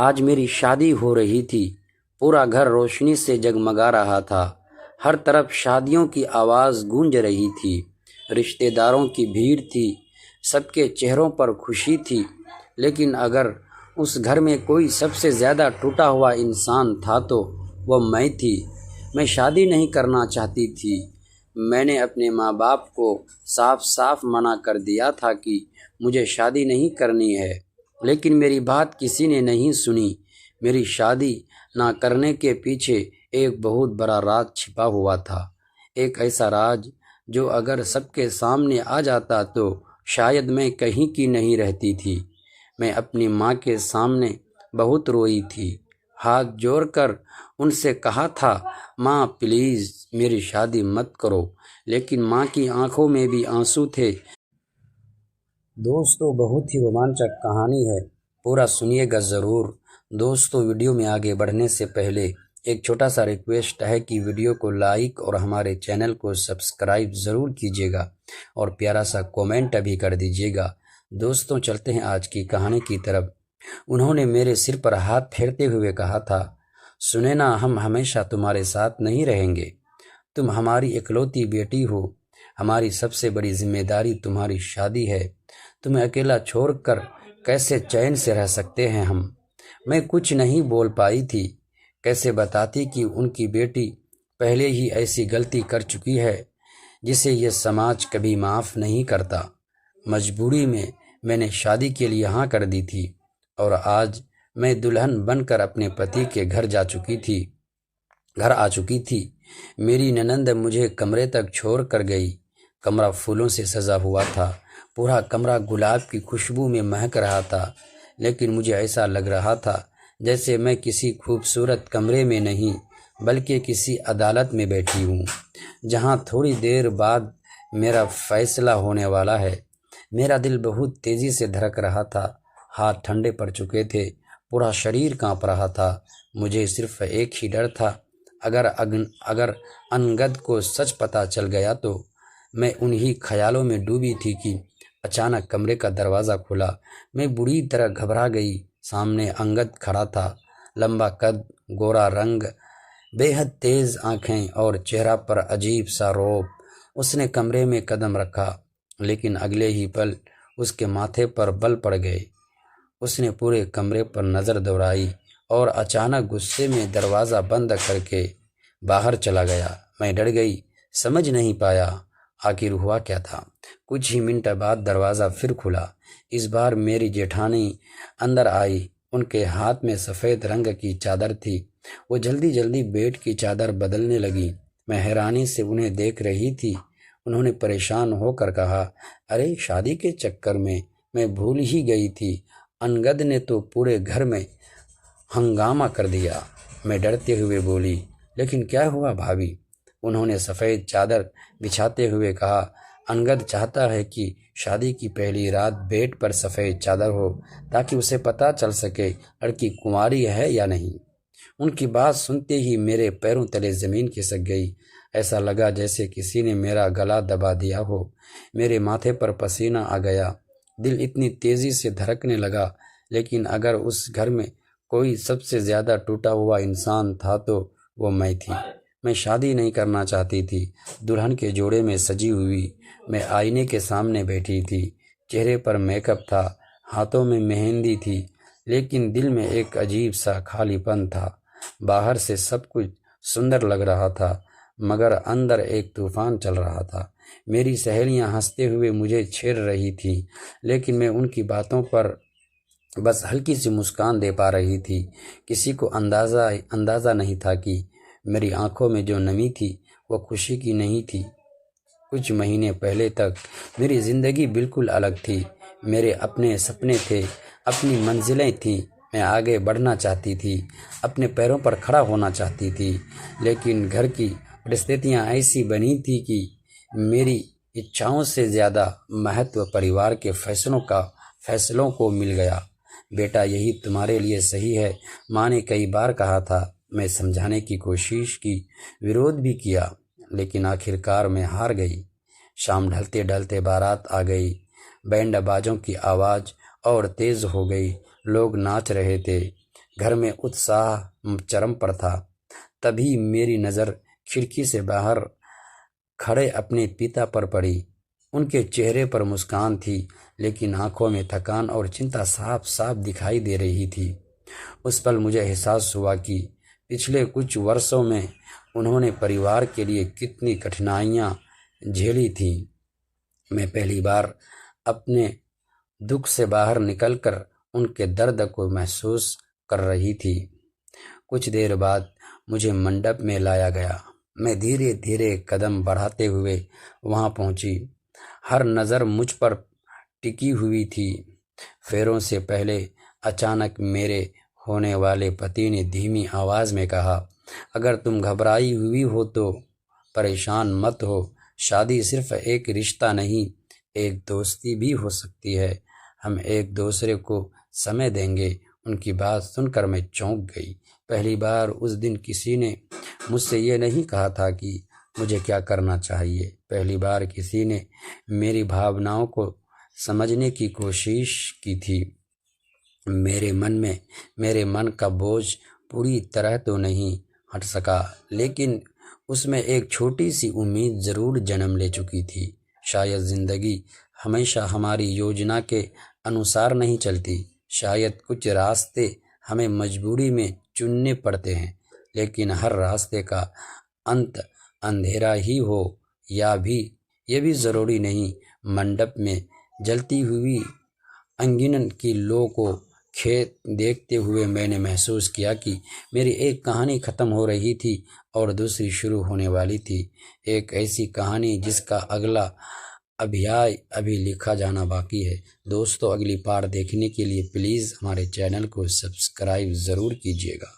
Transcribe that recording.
आज मेरी शादी हो रही थी। पूरा घर रोशनी से जगमगा रहा था। हर तरफ शादियों की आवाज़ गूंज रही थी। रिश्तेदारों की भीड़ थी। सबके चेहरों पर खुशी थी। लेकिन अगर उस घर में कोई सबसे ज़्यादा टूटा हुआ इंसान था तो वह मैं थी। मैं शादी नहीं करना चाहती थी। मैंने अपने माँ बाप को साफ साफ मना कर दिया था कि मुझे शादी नहीं करनी है, लेकिन मेरी बात किसी ने नहीं सुनी। मेरी शादी ना करने के पीछे एक बहुत बड़ा राज छिपा हुआ था। एक ऐसा राज जो अगर सबके सामने आ जाता तो शायद मैं कहीं की नहीं रहती थी। मैं अपनी माँ के सामने बहुत रोई थी। हाथ जोड़कर उनसे कहा था, माँ प्लीज़ मेरी शादी मत करो। लेकिन माँ की आंखों में भी आंसू थे। दोस्तों, बहुत ही रोमांचक कहानी है, पूरा सुनिएगा ज़रूर। दोस्तों, वीडियो में आगे बढ़ने से पहले एक छोटा सा रिक्वेस्ट है कि वीडियो को लाइक और हमारे चैनल को सब्सक्राइब ज़रूर कीजिएगा और प्यारा सा कमेंट भी कर दीजिएगा। दोस्तों, चलते हैं आज की कहानी की तरफ। उन्होंने मेरे सिर पर हाथ फेरते हुए कहा था, सुने ना, हम हमेशा तुम्हारे साथ नहीं रहेंगे। तुम हमारी इकलौती बेटी हो। हमारी सबसे बड़ी जिम्मेदारी तुम्हारी शादी है। तुम्हें अकेला छोड़कर कैसे चैन से रह सकते हैं हम। मैं कुछ नहीं बोल पाई थी। कैसे बताती कि उनकी बेटी पहले ही ऐसी गलती कर चुकी है जिसे यह समाज कभी माफ़ नहीं करता। मजबूरी में मैंने शादी के लिए हाँ कर दी थी और आज मैं दुल्हन बनकर अपने पति के घर आ चुकी थी। मेरी ननंद मुझे कमरे तक छोड़ कर गई। कमरा फूलों से सजा हुआ था। पूरा कमरा गुलाब की खुशबू में महक रहा था। लेकिन मुझे ऐसा लग रहा था जैसे मैं किसी खूबसूरत कमरे में नहीं बल्कि किसी अदालत में बैठी हूँ, जहाँ थोड़ी देर बाद मेरा फैसला होने वाला है। मेरा दिल बहुत तेज़ी से धड़क रहा था। हाथ ठंडे पड़ चुके थे। पूरा शरीर कांप रहा था। मुझे सिर्फ एक ही डर था, अगर अनगद को सच पता चल गया तो। मैं उन्हीं ख्यालों में डूबी थी कि अचानक कमरे का दरवाज़ा खुला। मैं बुरी तरह घबरा गई। सामने अंगद खड़ा था। लंबा कद, गोरा रंग, बेहद तेज़ आंखें और चेहरा पर अजीब सा रौब। उसने कमरे में कदम रखा, लेकिन अगले ही पल उसके माथे पर बल पड़ गए। उसने पूरे कमरे पर नज़र दौड़ाई और अचानक गुस्से में दरवाज़ा बंद करके बाहर चला गया। मैं डर गई, समझ नहीं पाया आखिर हुआ क्या था। कुछ ही मिनट बाद दरवाज़ा फिर खुला। इस बार मेरी जेठानी अंदर आई। उनके हाथ में सफ़ेद रंग की चादर थी। वो जल्दी जल्दी बेड की चादर बदलने लगी। मैं हैरानी से उन्हें देख रही थी। उन्होंने परेशान होकर कहा, अरे शादी के चक्कर में मैं भूल ही गई थी। अनगद ने तो पूरे घर में हंगामा कर दिया। मैं डरते हुए बोली, लेकिन क्या हुआ भाभी? उन्होंने सफ़ेद चादर बिछाते हुए कहा, अनगद चाहता है कि शादी की पहली रात बेड पर सफ़ेद चादर हो ताकि उसे पता चल सके लड़की कुंवारी है या नहीं। उनकी बात सुनते ही मेरे पैरों तले ज़मीन खिसक गई। ऐसा लगा जैसे किसी ने मेरा गला दबा दिया हो। मेरे माथे पर पसीना आ गया। दिल इतनी तेज़ी से धड़कने लगा। लेकिन अगर उस घर में कोई सबसे ज़्यादा टूटा हुआ इंसान था तो वो मैं थी। मैं शादी नहीं करना चाहती थी। दुल्हन के जोड़े में सजी हुई मैं आईने के सामने बैठी थी। चेहरे पर मेकअप था, हाथों में मेहंदी थी, लेकिन दिल में एक अजीब सा खालीपन था। बाहर से सब कुछ सुंदर लग रहा था, मगर अंदर एक तूफान चल रहा था। मेरी सहेलियां हंसते हुए मुझे छेड़ रही थी, लेकिन मैं उनकी बातों पर बस हल्की सी मुस्कान दे पा रही थी। किसी को अंदाज़ा नहीं था कि मेरी आंखों में जो नमी थी वो खुशी की नहीं थी। कुछ महीने पहले तक मेरी ज़िंदगी बिल्कुल अलग थी। मेरे अपने सपने थे, अपनी मंजिलें थीं। मैं आगे बढ़ना चाहती थी, अपने पैरों पर खड़ा होना चाहती थी। लेकिन घर की परिस्थितियाँ ऐसी बनी थी कि मेरी इच्छाओं से ज़्यादा महत्व परिवार के फैसलों को मिल गया। बेटा, यही तुम्हारे लिए सही है, माँ ने कई बार कहा था। मैं समझाने की कोशिश की, विरोध भी किया, लेकिन आखिरकार मैं हार गई। शाम ढलते ढलते बारात आ गई। बैंड बाजों की आवाज़ और तेज़ हो गई। लोग नाच रहे थे। घर में उत्साह चरम पर था। तभी मेरी नज़र खिड़की से बाहर खड़े अपने पिता पर पड़ी। उनके चेहरे पर मुस्कान थी, लेकिन आंखों में थकान और चिंता साफ साफ दिखाई दे रही थी। उस पल मुझे एहसास हुआ कि पिछले कुछ वर्षों में उन्होंने परिवार के लिए कितनी कठिनाइयाँ झेली थीं। मैं पहली बार अपने दुख से बाहर निकलकर उनके दर्द को महसूस कर रही थी। कुछ देर बाद मुझे मंडप में लाया गया। मैं धीरे धीरे कदम बढ़ाते हुए वहां पहुंची। हर नज़र मुझ पर टिकी हुई थी। फेरों से पहले अचानक मेरे होने वाले पति ने धीमी आवाज़ में कहा, अगर तुम घबराई हुई हो तो परेशान मत हो। शादी सिर्फ एक रिश्ता नहीं, एक दोस्ती भी हो सकती है। हम एक दूसरे को समय देंगे। उनकी बात सुनकर मैं चौंक गई। पहली बार उस दिन किसी ने मुझसे ये नहीं कहा था कि मुझे क्या करना चाहिए। पहली बार किसी ने मेरी भावनाओं को समझने की कोशिश की थी। मेरे मन का बोझ पूरी तरह तो नहीं हट सका, लेकिन उसमें एक छोटी सी उम्मीद ज़रूर जन्म ले चुकी थी। शायद ज़िंदगी हमेशा हमारी योजना के अनुसार नहीं चलती। शायद कुछ रास्ते हमें मजबूरी में चुनने पड़ते हैं, लेकिन हर रास्ते का अंत अंधेरा ही हो ये भी ज़रूरी नहीं। मंडप में जलती हुई अंगिनन की लो को खेत देखते हुए मैंने महसूस किया कि मेरी एक कहानी ख़त्म हो रही थी और दूसरी शुरू होने वाली थी। एक ऐसी कहानी जिसका अगला अध्याय अभी लिखा जाना बाकी है। दोस्तों, अगली पार्ट देखने के लिए प्लीज़ हमारे चैनल को सब्सक्राइब ज़रूर कीजिएगा।